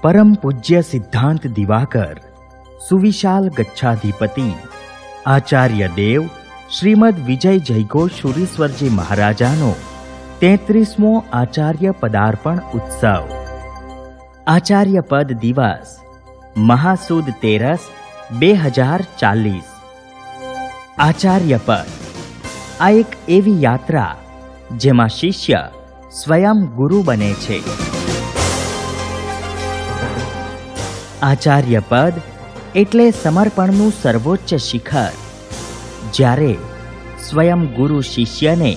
परम पूज्य सिद्धांत दिवाकर सुविशाल गच्छाधिपति आचार्य देव श्रीमद विजय जयघोष सुरीश्वरजी महाराजानो 33मो आचार्य पदार्पण उत्सव। आचार्य पद दिवस महासुद तेरस 2040। आचार्य पद आ एक एवी यात्रा जेमां शिष्य स्वयं गुरु बने छे। आचार्य पद एटले समर्पणનું સર્વોચ્ચ શિખર, જ્યારે સ્વયં ગુરુ શિષ્યને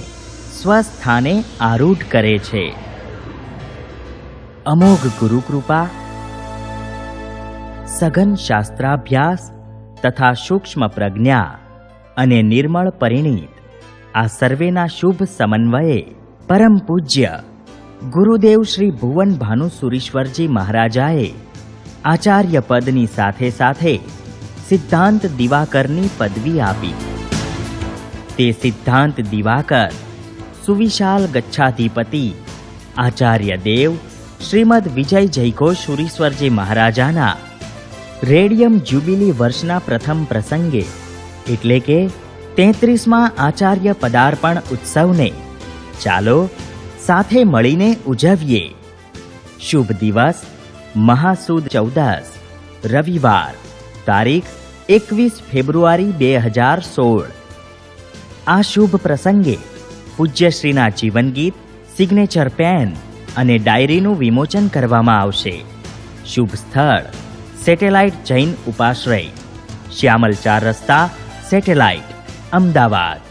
સ્વસ્થાને આરૂઢ કરે છે। અમોઘ ગુરુકૃપા, સઘન શાસ્ત્રાભ્યાસ તથા સૂક્ષ્મ પ્રજ્ઞા અને નિર્મળ પરિણીત આ સર્વેના શુભ સમન્વયે પરમ પૂજ્ય ગુરુદેવ શ્રી ભુવન ભાનુ સુરીશ્વરજી મહારાજાએ आचार्य पदनी साथे साथे सिद्धांत दिवाकरनी पदवी आपी। ते सिद्धांत दिवाकर सुविशाल गच्छाधिपति आचार्य देव श्रीमद विजय जयघोष सुरीश्वरजी महाराजाना रेडियम जुबिली वर्षना प्रथम प्रसंगे एटले के 33मा आचार्य पदार्पण उत्सवने चालो साथे मळीने उजवीए। शुभ दिवस महासुद 14 रविवार तारीख 21 फेब्रुआरी 2016। आ शुभ प्रसंगे पूज्यश्रीना जीवन गीत, सिग्नेचर पेन अने डायरीनु विमोचन करवामां आवशे। शुभ स्थळ सेटेलाइट जैन उपाश्रय, श्यामल 4 रस्ता, सेटेलाइट, अमदावाद।